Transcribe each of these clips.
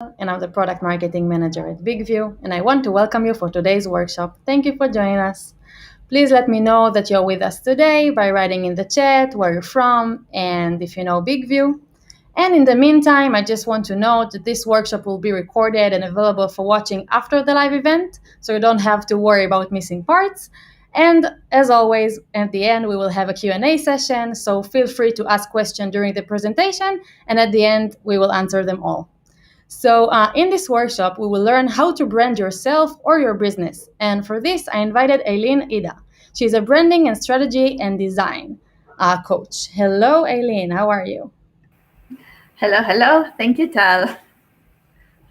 and I'm the product marketing manager at BigView, and I want to welcome you for today's workshop. Thank you for joining us. Please let me know that you're with us today by writing in the chat where you're from and if you know BigView. And in the meantime, I just want to note that this workshop will be recorded and available for watching after the live event, so you don't have to worry about missing parts. And as always, at the end, we will have a Q&A session, so feel free to ask questions during the presentation, and at the end, we will answer them all. So in this workshop, we will learn how to brand yourself or your business. And for this, I invited Ailyn Eida. She's a branding and strategy and design coach. Hello, Ailyn. How are you? Hello, hello. Thank you, Tal.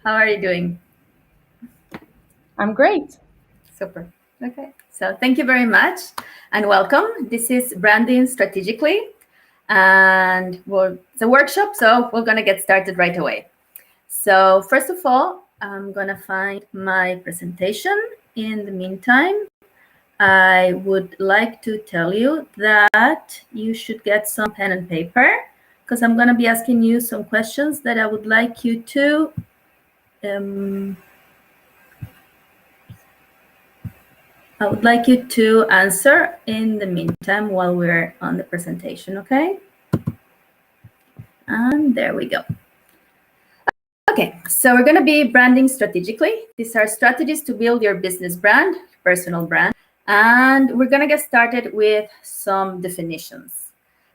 How are you doing? I'm great. Super. Okay. So thank you very much and welcome. This is Branding Strategically, and it's a workshop, so we're going to get started right away. So first of all, I'm going to find my presentation. In the meantime, I would like to tell you that you should get some pen and paper, because I'm going to be asking you some questions that I would like you to answer in the meantime while we're on the presentation, okay? And there we go. Okay, so we're going to be branding strategically. These are strategies to build your business brand, personal brand, and we're going to get started with some definitions.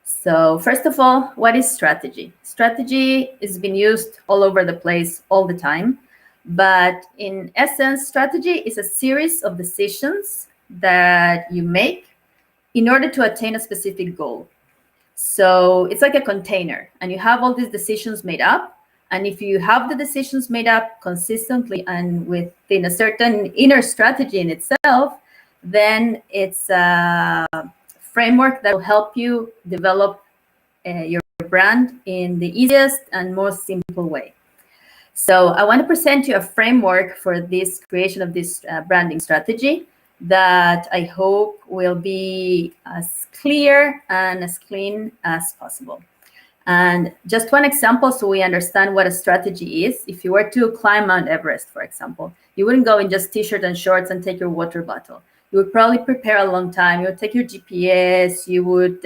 So first of all, what is strategy? Strategy is being used all over the place all the time, but in essence, strategy is a series of decisions that you make in order to attain a specific goal. So it's like a container, and you have all these decisions made up. And if you have the decisions made up consistently and within a certain inner strategy in itself, then it's a framework that will help you develop your brand in the easiest and most simple way. So I want to present you a framework for this creation of this branding strategy that I hope will be as clear and as clean as possible. And just one example so we understand what a strategy is. If you were to climb Mount Everest, for example, you wouldn't go in just t-shirt and shorts and take your water bottle. You would probably prepare a long time. You would take your GPS, you would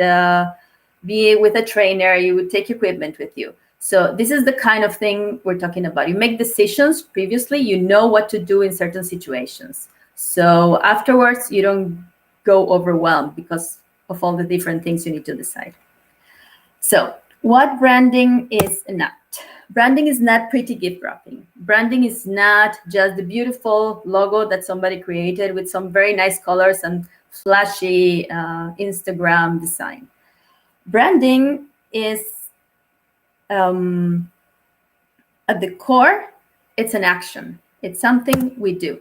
be with a trainer, you would take equipment with you. So this is the kind of thing we're talking about. You make decisions previously, you know what to do in certain situations. So afterwards, you don't go overwhelmed because of all the different things you need to decide. So what branding is not? Branding is not pretty gift wrapping. Branding is not just the beautiful logo that somebody created with some very nice colors and flashy Instagram design. Branding is, at the core, it's an action. It's something we do.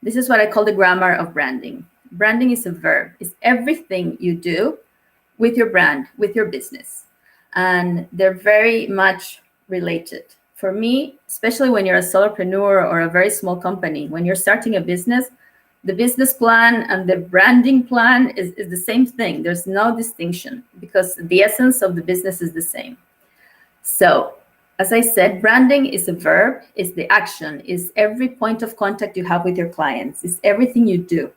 This is what I call the grammar of branding. Branding is a verb. It's everything you do with your brand, with your business. And they're very much related. For me, especially when you're a solopreneur or a very small company, when you're starting a business, the business plan and the branding plan is the same thing. There's no distinction because the essence of the business is the same. So, as I said, branding is a verb, is the action, is every point of contact you have with your clients, is everything you do.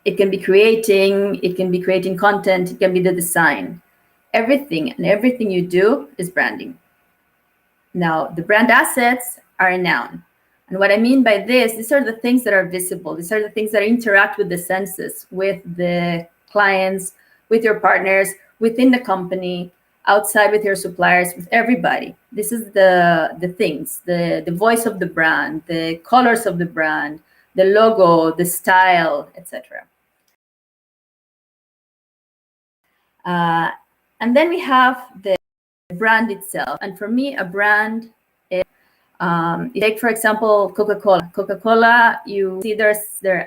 It can be creating content, it can be the design. Everything you do is branding. Now, the brand assets are a noun. And what I mean by this, these are the things that are visible. These are the things that interact with the senses, with the clients, with your partners, within the company, outside with your suppliers, with everybody. This is the things, the voice of the brand, the colors of the brand, the logo, the style, etc. And then we have the brand itself. And for me, a brand is, take, for example, Coca-Cola. Coca-Cola, you see their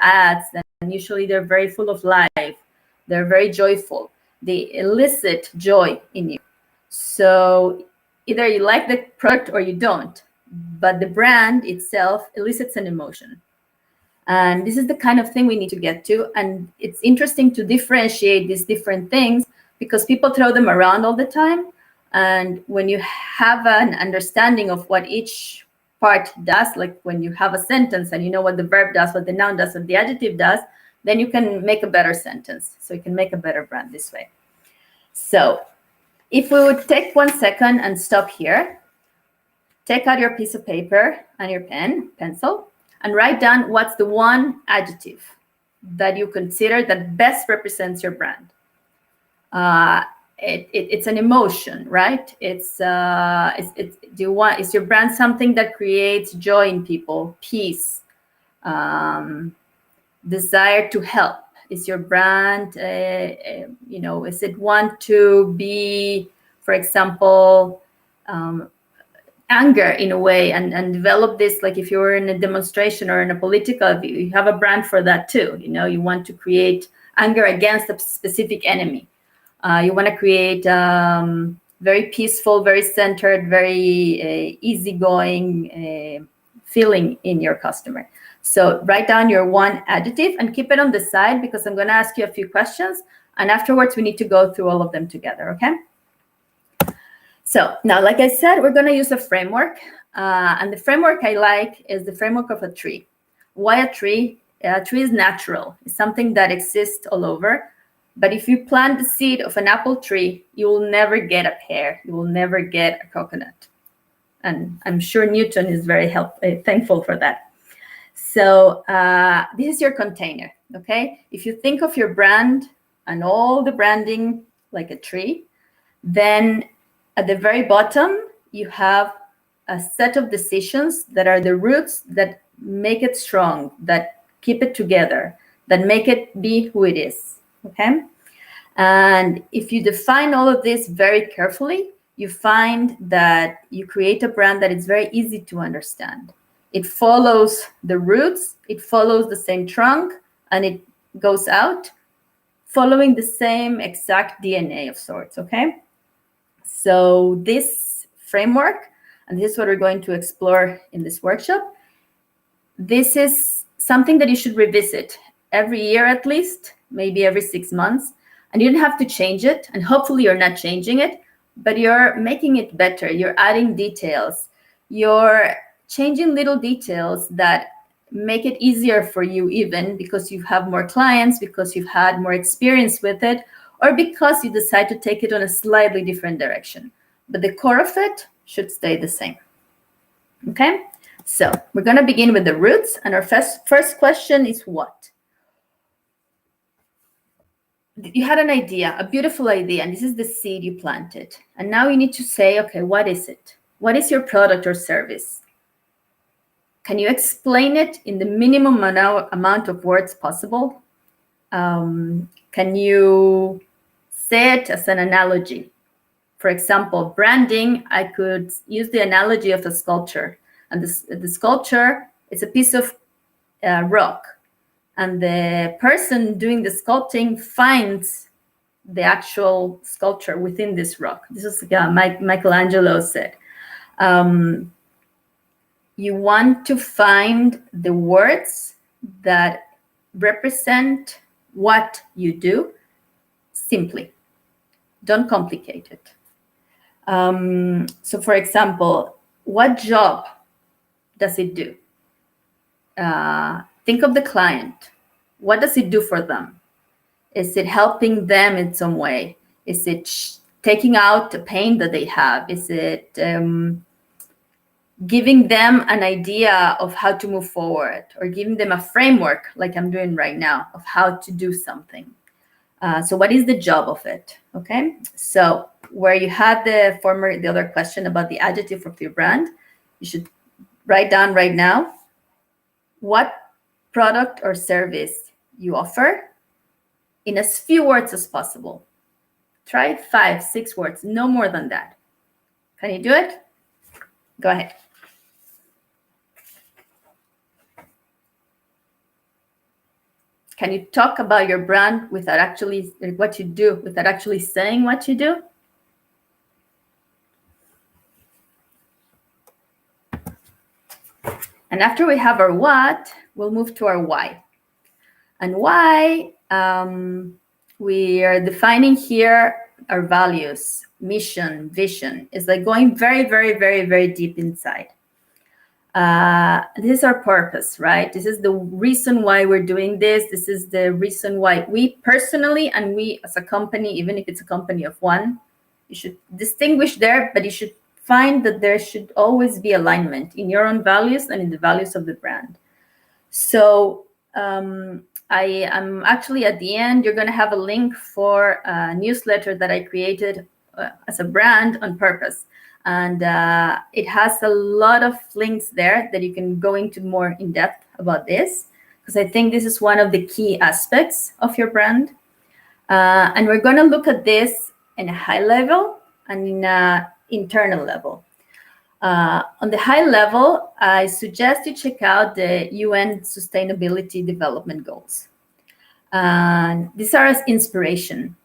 ads, and usually they're very full of life. They're very joyful. They elicit joy in you. So either you like the product or you don't, but the brand itself elicits an emotion. And this is the kind of thing we need to get to. And it's interesting to differentiate these different things because people throw them around all the time. And when you have an understanding of what each part does, like when you have a sentence and you know what the verb does, what the noun does, what the adjective does, then you can make a better sentence. So you can make a better brand this way. So if we would take 1 second and stop here, take out your piece of paper and your pencil, and write down what's the one adjective that you consider that best represents your brand. It's an emotion, right? Is your brand something that creates joy in people, peace, desire to help? Is your brand, is it want to be, for example, anger in a way, and develop this, like if you're in a demonstration or in a political view, you have a brand for that too. You want to create anger against a specific enemy. You want to create very peaceful, very centered, very easygoing feeling in your customer. So write down your one adjective and keep it on the side, because I'm going to ask you a few questions, and afterwards we need to go through all of them together, okay? So now, like I said, we're going to use a framework, and the framework I like is the framework of a tree. Why a tree? A tree is natural. It's something that exists all over. But if you plant the seed of an apple tree, you will never get a pear. You will never get a coconut. And I'm sure Newton is very thankful for that. So this is your container, okay? If you think of your brand and all the branding like a tree, then at the very bottom, you have a set of decisions that are the roots that make it strong, that keep it together, that make it be who it is, okay? And if you define all of this very carefully, you find that you create a brand that is very easy to understand. It follows the roots, it follows the same trunk, and it goes out following the same exact DNA of sorts, okay? So this framework, and this is what we're going to explore in this workshop, this is something that you should revisit every year at least, maybe every 6 months. And you don't have to change it, and hopefully you're not changing it, but you're making it better. You're adding details. You're changing little details that make it easier for you, even because you have more clients, because you've had more experience with it, or because you decide to take it on a slightly different direction. But the core of it should stay the same. Okay? So we're going to begin with the roots, and our first question is what? You had an idea, a beautiful idea, and this is the seed you planted. And now you need to say, okay, what is it? What is your product or service? Can you explain it in the minimum amount of words possible? Can you say it as an analogy? For example, branding, I could use the analogy of a sculpture. And the sculpture is a piece of rock. And the person doing the sculpting finds the actual sculpture within this rock. This is Michelangelo said. You want to find the words that represent what you do simply. Don't complicate it. So for example, what job does it do? Think of the client. What does it do for them? Is it helping them in some way? Is it taking out the pain that they have? Is it giving them an idea of how to move forward, or giving them a framework like I'm doing right now of how to do something? So what is the job of it? Okay. So where you had the other question about the adjective of your brand, you should write down right now what product or service you offer in as few words as possible. Try 5, 6 words, no more than that. Can you do it? Go ahead. Can you talk about your brand without actually what you do, without actually saying what you do? And after we have our what, we'll move to our why. And why, we are defining here our values, mission, vision, is like going very, very, very, very deep inside. This is our purpose, right? This is the reason why we're doing this. This is the reason why we personally and we as a company, even if it's a company of one, you should distinguish there, but you should find that there should always be alignment in your own values and in the values of the brand. So I am actually at the end, you're going to have a link for a newsletter that I created as a brand on purpose. And it has a lot of links there that you can go into more in depth about this, because I think this is one of the key aspects of your brand. And we're going to look at this in a high level and in an internal level. On the high level, I suggest you check out the UN Sustainability Development Goals. And these are as inspiration.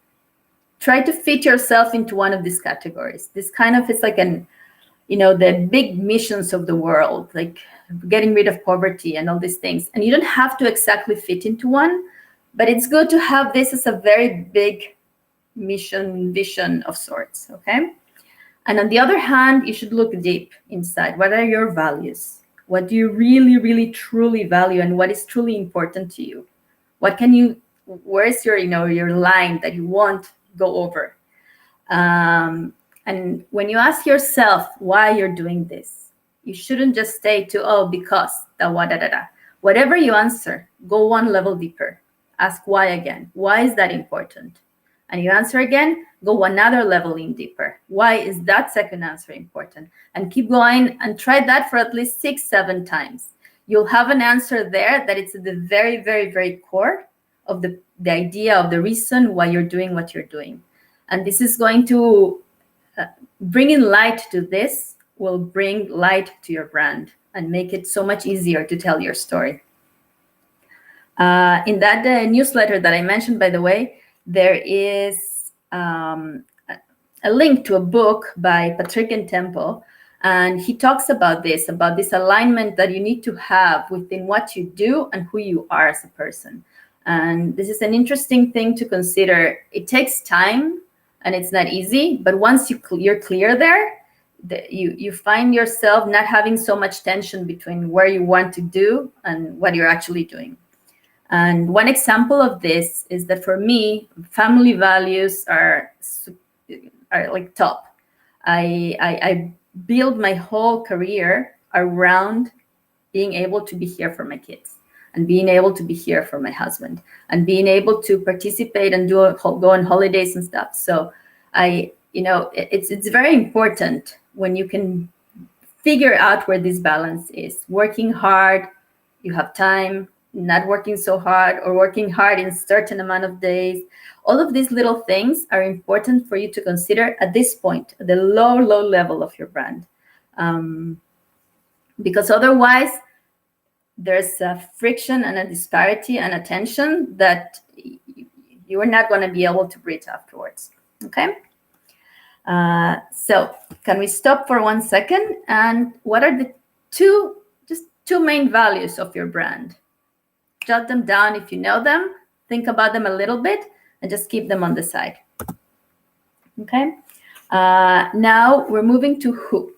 Try to fit yourself into one of these categories. This kind of is like the big missions of the world, like getting rid of poverty and all these things. And you don't have to exactly fit into one, but it's good to have this as a very big mission, vision of sorts, okay? And on the other hand, you should look deep inside. What are your values? What do you really, really, truly value, and what is truly important to you? Where's your line that you won't go over? And when you ask yourself why you're doing this, you shouldn't just stay to, because, whatever you answer, go one level deeper. Ask why again. Why is that important? And you answer again, go another level in deeper. Why is that second answer important? And keep going and try that for at least 6-7 times. You'll have an answer there that it's at the very, very, very core of the idea of the reason why you're doing what you're doing. And this is going to bringing light to this will bring light to your brand and make it so much easier to tell your story. In that newsletter that I mentioned, by the way, there is a link to a book by Patrick and Temple, and he talks about this alignment that you need to have within what you do and who you are as a person. And this is an interesting thing to consider. It takes time and it's not easy, but once you're clear there, you find yourself not having so much tension between where you want to do and what you're actually doing. And one example of this is that for me, family values are like top. I build my whole career around being able to be here for my kids and being able to be here for my husband and being able to participate and go on holidays and stuff. So it's very important when you can figure out where this balance is. Working hard, you have time, not working so hard, or working hard in a certain amount of days. All of these little things are important for you to consider at this point, at the low level of your brand. Because otherwise, there's a friction and a disparity and a tension that you are not going to be able to breathe afterwards. Okay? So can we stop for 1 second? And what are the two main values of your brand? Jot them down if you know them. Think about them a little bit and just keep them on the side. Okay? Now we're moving to who.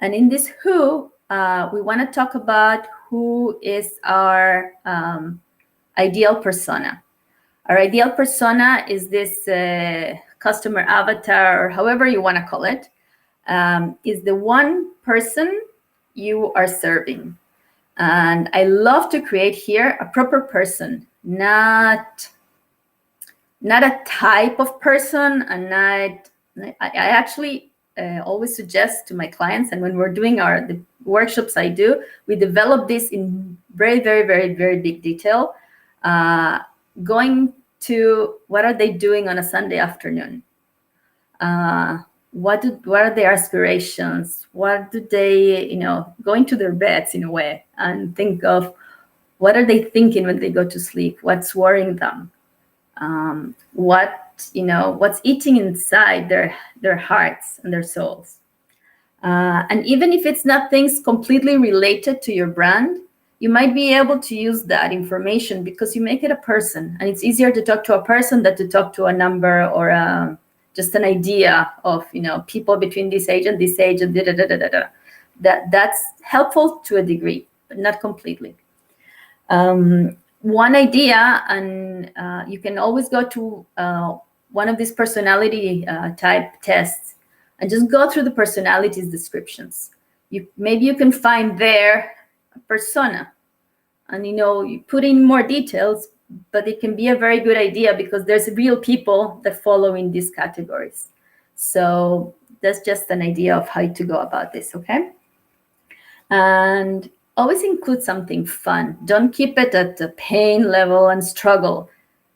And in this who, we want to talk about who is our ideal persona. Our ideal persona is this customer avatar, or however you want to call it, is the one person you are serving. And I love to create here a proper person, not a type of person, and I actually always suggest to my clients, and when we're doing the workshops I do, we develop this in very, very, very, very big detail, going to what are they doing on a Sunday afternoon? What are their aspirations? What do they, go into their beds in a way and think of what are they thinking when they go to sleep? What's worrying them? What's eating inside their hearts and their souls? And even if it's not things completely related to your brand, you might be able to use that information because you make it a person, and it's easier to talk to a person than to talk to a number or just an idea of, people between this age and this age and da, da, da, da, da. That's helpful to a degree, but not completely. One idea, and you can always go to one of these personality type tests and just go through the personalities descriptions. Maybe you can find there a persona, and you put in more details, but it can be a very good idea because there's real people that follow in these categories. So that's just an idea of how to go about this, okay? And always include something fun. Don't keep it at the pain level and struggle.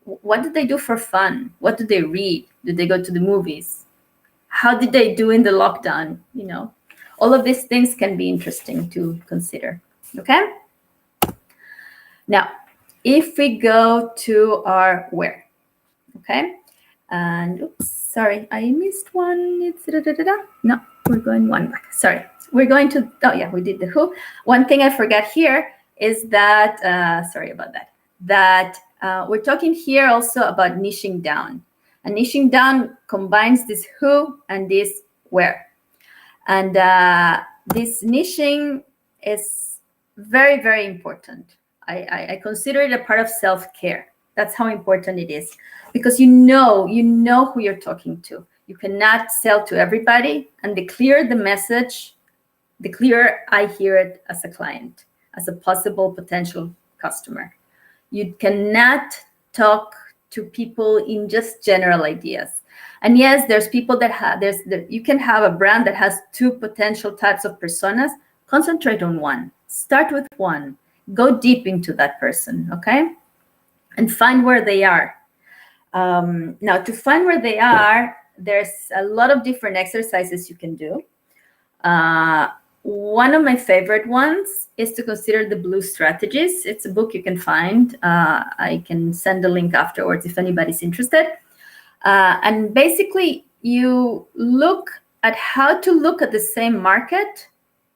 What did they do for fun? What did they read? Did they go to the movies? How did they do in the lockdown? All of these things can be interesting to consider, okay? Now, if we go to our where, okay? And oops, sorry, I missed one. It's no, we're going one back. Sorry, we're going to, oh yeah, we did the who. One thing I forgot here is that, sorry about that, we're talking here also about niching down. And niching down combines this who and this where. And this niching is very, very important. I consider it a part of self-care. That's how important it is, because you know who you're talking to. You cannot sell to everybody, and the clearer the message, the clearer I hear it as a client, as a possible potential customer. You cannot talk to people in just general ideas. And yes, there's people that you can have a brand that has two potential types of personas. Concentrate on one. Start with one. Go deep into that person, okay? And find where they are. Now, to find where they are, there's a lot of different exercises you can do. One of my favorite ones is to consider the blue strategies. It's a book you can find. I can send a link afterwards if anybody's interested. And basically, you look at how to look at the same market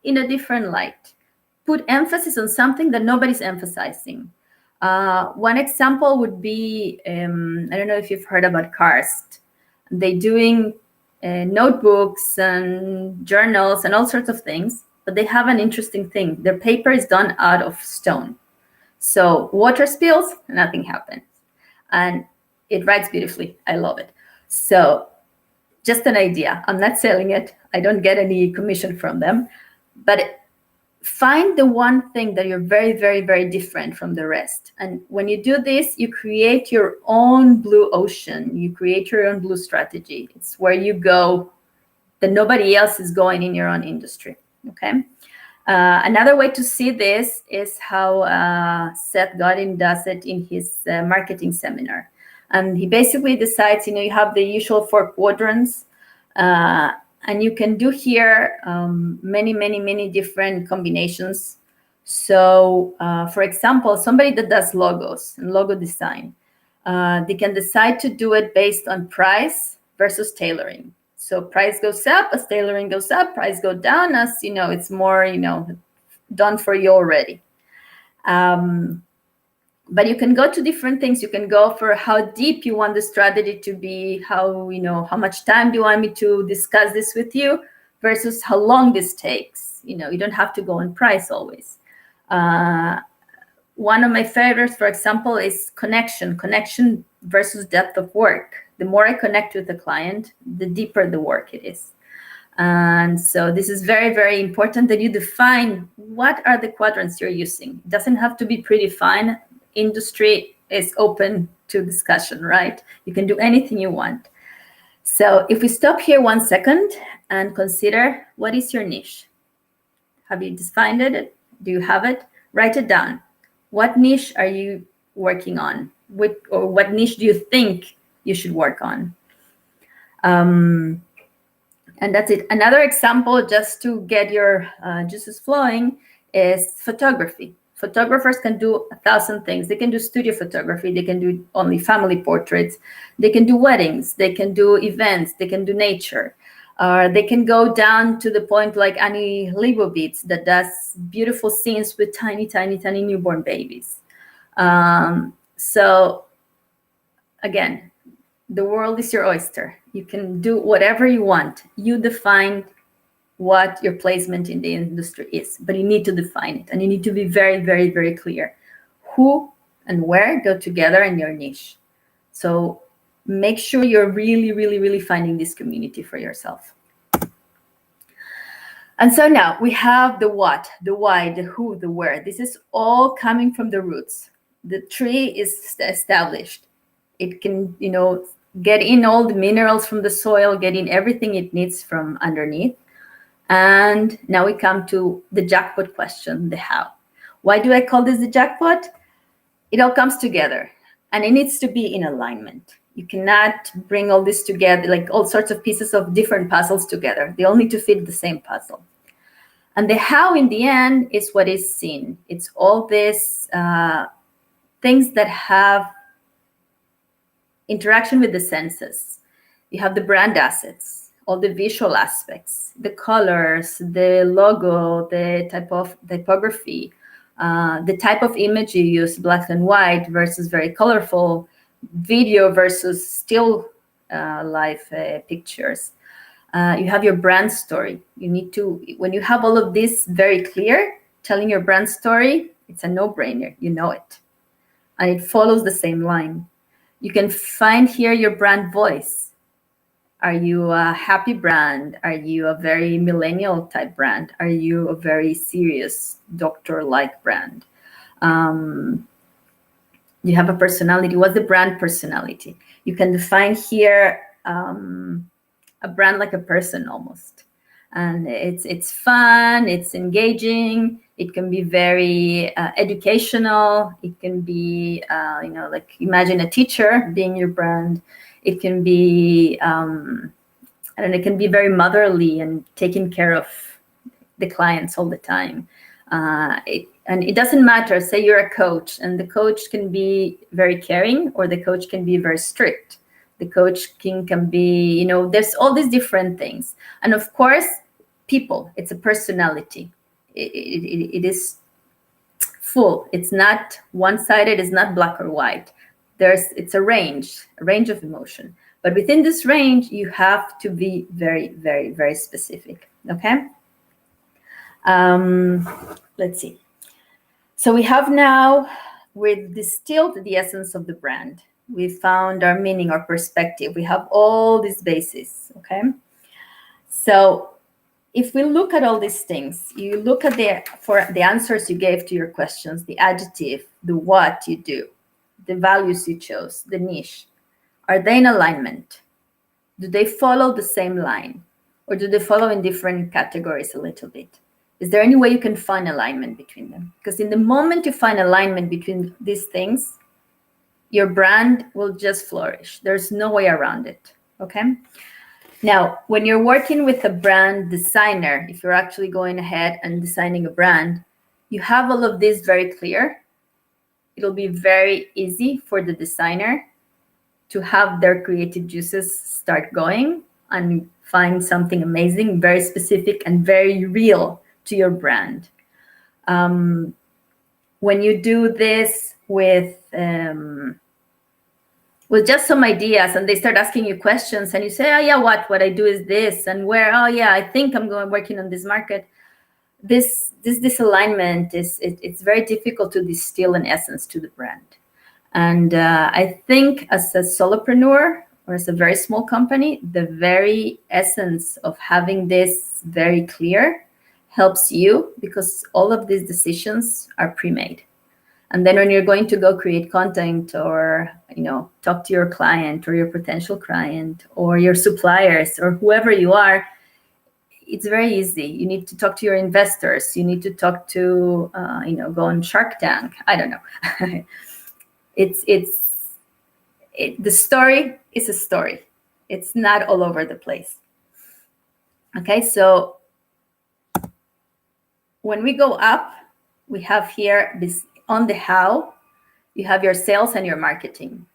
in a different light. Put emphasis on something that nobody's emphasizing. One example would be, I don't know if you've heard about Karst. They're doing notebooks and journals and all sorts of things, but they have an interesting thing. Their paper is done out of stone. So water spills, nothing happens. And it writes beautifully. I love it. So just an idea. I'm not selling it. I don't get any commission from them. But find the one thing that you're very, very, very different from the rest. And when you do this, you create your own blue ocean. You create your own blue strategy. It's where you go that nobody else is going in your own industry, okay? Another way to see this is how Seth Godin does it in his marketing seminar. And he basically decides, you have the usual 4 quadrants, and you can do here many, many, many different combinations. So, for example, somebody that does logos and logo design, they can decide to do it based on price versus tailoring. So price goes up as tailoring goes up, price goes down as, it's more, done for you already. But you can go to different things. You can go for how deep you want the strategy to be, how much time do you want me to discuss this with you versus how long this takes. You don't have to go on price always. One of my favorites, for example, is connection versus depth of work. The more I connect with the client, the deeper the work it is. And so this is very, very important that you define what are the quadrants you're using. It doesn't have to be predefined. Industry is open to discussion, right? You can do anything you want. So if we stop here 1 second and consider, what is your niche? Have you defined it? Do you have it? Write it down. What niche are you working on? Or what niche do you think you should work on? And that's it. Another example, just to get your juices flowing, is photography. Photographers can do 1,000 things. They can do studio photography. They can do only family portraits. They can do weddings. They can do events. They can do nature. They can go down to the point like Annie Leibovitz that does beautiful scenes with tiny, tiny, tiny newborn babies. So again, The world is your oyster. You can do whatever you want. You define what your placement in the industry is, but you need to define it, and you need to be very, very, very clear who and where go together in your niche. So make sure you're really, really, really finding this community for yourself. And so now we have the what, the why, the who, the where. This is all coming from the roots. The tree is established. It can, get in all the minerals from the soil, get in everything it needs from underneath. And now we come to the jackpot question, the how. Why do I call this the jackpot? It all comes together, and it needs to be in alignment. You cannot bring all this together, like all sorts of pieces of different puzzles together. They all need to fit the same puzzle. And the how in the end is what is seen. It's all these things that have interaction with the senses. You have the brand assets, all the visual aspects, the colors, the logo, the type of typography, the type of image you use, black and white versus very colorful, video versus still life pictures. You have your brand story. You need to, when you have all of this very clear, telling your brand story, it's a no-brainer. You know it. And it follows the same line. You can find here your brand voice. Are you a happy brand? Are you a very millennial type brand? Are you a very serious doctor-like brand? You have a personality. What's the brand personality? You can define here a brand like a person almost. And it's fun, it's engaging, it can be very educational, it can be, like imagine a teacher being your brand. It can be, it can be very motherly and taking care of the clients all the time. And it doesn't matter, say you're a coach, and the coach can be very caring, or the coach can be very strict. The coach can be, there's all these different things. And of course, people, it's a personality. It is full. It's not one-sided, it's not black or white. It's a range of emotion. But within this range, you have to be very, very, very specific, okay? Let's see. So we have now, we've distilled the essence of the brand. We found our meaning, our perspective. We have all these bases, okay? So if we look at all these things, you look at the answers you gave to your questions, the adjective, the what you do, the values you chose, the niche. Are they in alignment? Do they follow the same line? Or do they follow in different categories a little bit? Is there any way you can find alignment between them? Because in the moment you find alignment between these things, your brand will just flourish. There's no way around it, okay? Now, when you're working with a brand designer, if you're actually going ahead and designing a brand, you have all of this very clear. It'll be very easy for the designer to have their creative juices start going and find something amazing, very specific and very real to your brand. When you do this with just some ideas, and they start asking you questions, and you say, oh yeah, what I do is this, and where, oh yeah, I think I'm going working on this market. This disalignment it's very difficult to distill an essence to the brand. And I think as a solopreneur or as a very small company, the very essence of having this very clear helps you, because all of these decisions are pre-made. And then when you're going to go create content or, talk to your client or your potential client or your suppliers or whoever you are, it's very easy. You need to talk to your investors. You need to talk to, go on Shark Tank. I don't know. The story is a story. It's not all over the place. Okay, so when we go up, we have here this on the how, you have your sales and your marketing.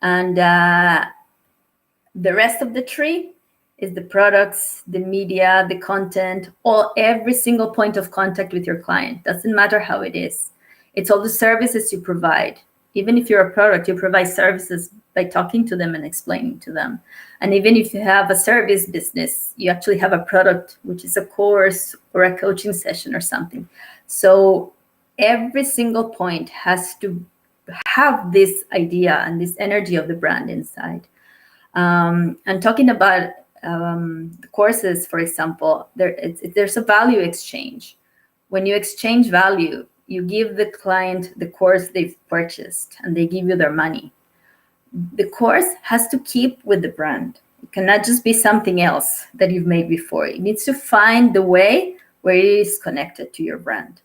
And the rest of the tree is the products, the media, the content, every single point of contact with your client. Doesn't matter how it is. It's all the services you provide. Even if you're a product, you provide services by talking to them and explaining to them. And even if you have a service business, you actually have a product, which is a course or a coaching session or something. So every single point has to have this idea and this energy of the brand inside. And talking about the courses, for example, there's a value exchange. When you exchange value, you give the client the course they've purchased and they give you their money. The course has to keep with the brand. It cannot just be something else that you've made before. It needs to find the way where it is connected to your brand.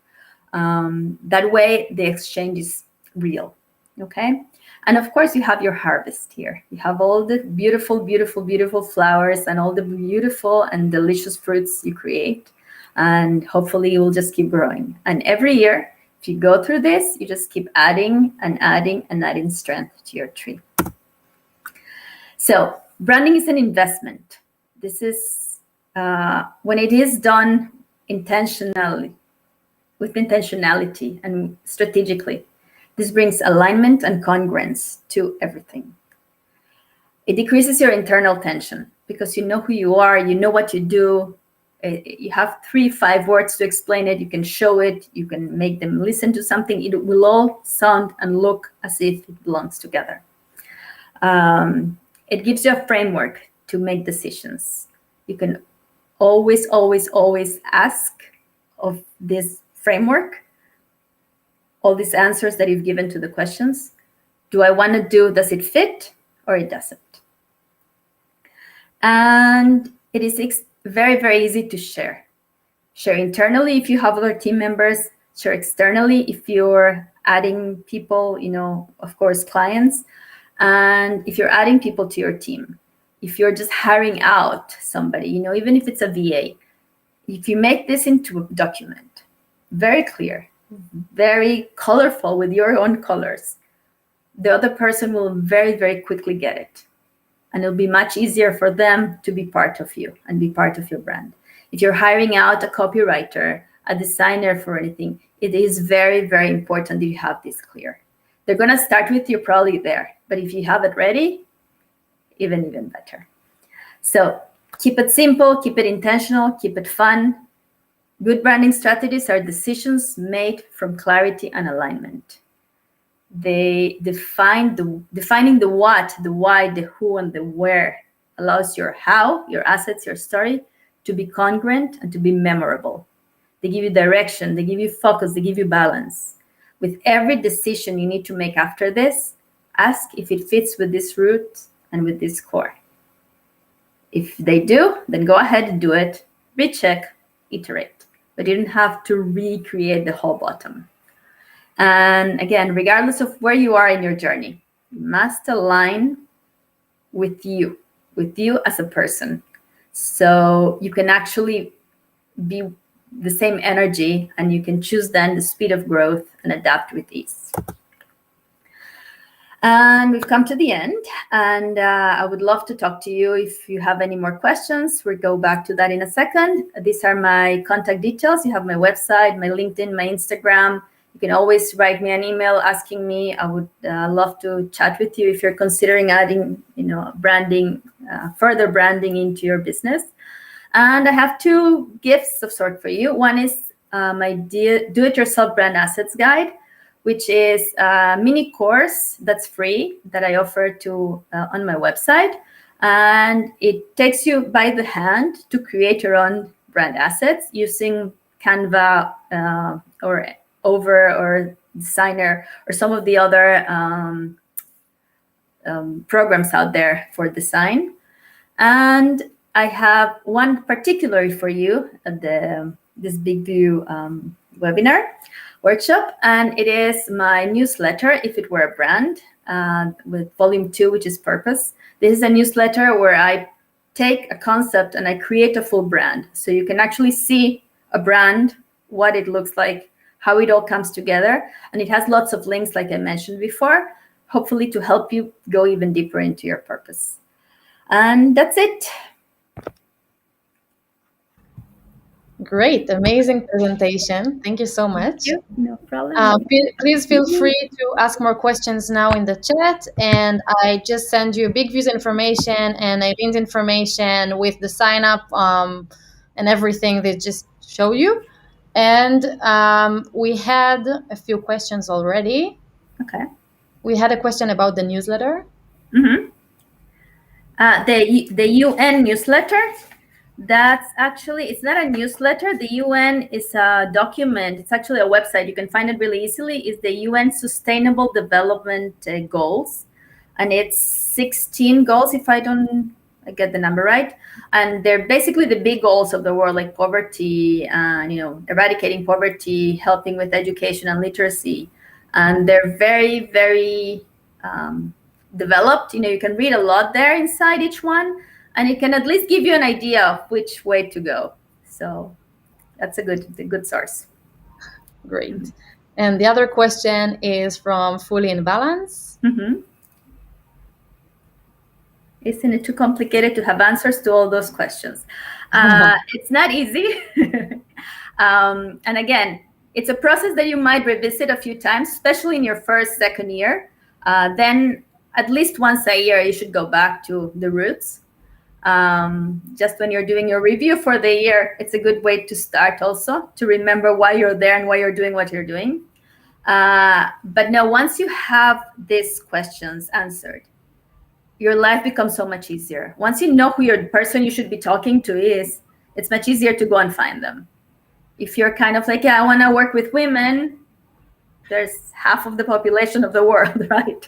That way the exchange is real, okay? And of course you have your harvest here. You have all the beautiful, beautiful, beautiful flowers and all the beautiful and delicious fruits you create. And hopefully you will just keep growing. And every year, if you go through this, you just keep adding and adding and adding strength to your tree. So branding is an investment. This is when it is done intentionally, with intentionality and strategically. This brings alignment and congruence to everything. It decreases your internal tension because you know who you are, you know what you do. You have 3-5 words to explain it. You can show it. You can make them listen to something. It will all sound and look as if it belongs together. It gives you a framework to make decisions. You can always, always, always ask of this framework, all these answers that you've given to the questions. Do I want to do, does it fit or it doesn't? And it is very, very easy to share. Share internally if you have other team members, share externally if you're adding people, of course, clients. And if you're adding people to your team, if you're just hiring out somebody, even if it's a VA, if you make this into a document, very clear, very colorful with your own colors, the other person will very, very quickly get it. And it'll be much easier for them to be part of you and be part of your brand. If you're hiring out a copywriter, a designer for anything, it is very, very important that you have this clear. They're going to start with you probably there, but if you have it ready, even better. So keep it simple, keep it intentional, keep it fun. Good branding strategies are decisions made from clarity and alignment. They defining the what, the why, the who, and the where allows your how, your assets, your story to be congruent and to be memorable. They give you direction, they give you focus, they give you balance. With every decision you need to make after this, ask if it fits with this root and with this core. If they do, then go ahead and do it, recheck, iterate. But you don't have to recreate the whole bottom. And again, regardless of where you are in your journey, you must align with you as a person. So you can actually be the same energy and you can choose then the speed of growth and adapt with ease. And we've come to the end, and I would love to talk to you if you have any more questions. We'll go back to that in a second. These are my contact details. You have my website, my LinkedIn, my Instagram. You can always write me an email asking me. I would love to chat with you if you're considering adding, branding, further branding into your business. And I have 2 gifts of sort for you. One is my Do-It-Yourself Brand Assets Guide, which is a mini course that's free that I offer to on my website. And it takes you by the hand to create your own brand assets using Canva or Over or Designer or some of the other programs out there for design. And I have one particularly for you at this Big View webinar workshop, and it is my newsletter, If It Were a Brand, with volume 2, which is purpose. This is a newsletter where I take a concept and I create a full brand. So you can actually see a brand, what it looks like, how it all comes together. And it has lots of links, like I mentioned before, hopefully to help you go even deeper into your purpose. And that's it. Great, amazing presentation. Thank you so Thank much. you. No problem. Please feel free to ask more questions now in the chat. And I just send you Big View's information and Ailyn's information with the sign up and everything they just show you. And we had a few questions already. Okay. We had a question about the newsletter. Mm-hmm. The UN newsletter. That's actually, it's not a newsletter. The UN is a document. It's actually a website. You can find it really easily. It's the UN Sustainable Development Goals. And it's 16 goals, if I don't get the number right. And they're basically the big goals of the world, like poverty, and eradicating poverty, helping with education and literacy. And they're very, very developed. You can read a lot there inside each one, and it can at least give you an idea of which way to go. So that's a good source. Great. Mm-hmm. And the other question is from Fully in Balance. Mm-hmm. Isn't it too complicated to have answers to all those questions? It's not easy. And again, it's a process that you might revisit a few times, especially in your first, second year. Then at least once a year, you should go back to the roots. Just when you're doing your review for the year, it's a good way to start also, to remember why you're there and why you're doing what you're doing. But now, once you have these questions answered, your life becomes so much easier. Once you know who your person you should be talking to is, it's much easier to go and find them. If you're kind of like, yeah, I want to work with women, there's half of the population of the world, right?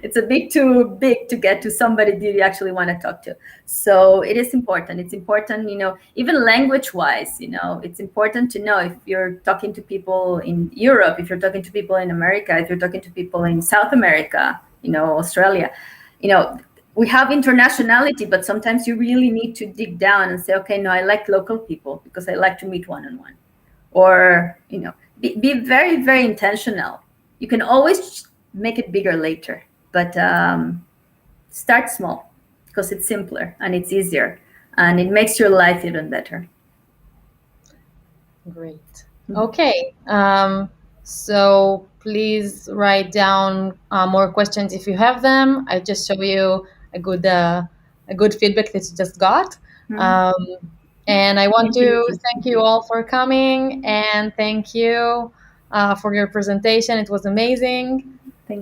It's a bit too big to get to somebody that you actually want to talk to. So it is important. It's important, even language-wise, it's important to know if you're talking to people in Europe, if you're talking to people in America, if you're talking to people in South America, Australia, we have internationality, but sometimes you really need to dig down and say, okay, no, I like local people because I like to meet one-on-one. Or, be very, very intentional. You can always make it bigger later, but start small because it's simpler and it's easier and it makes your life even better. Great. Okay. So please write down more questions if you have them. I just show you a good feedback that you just got. And I want to thank you all for coming, and thank you for your presentation. It was amazing.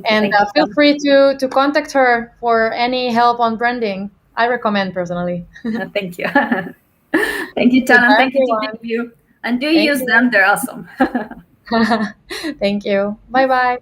And feel free to contact her for any help on branding. I recommend personally. Thank you. Thank you, Tan, and thank you to Big View. And do use them. They're awesome. Thank you. Bye-bye.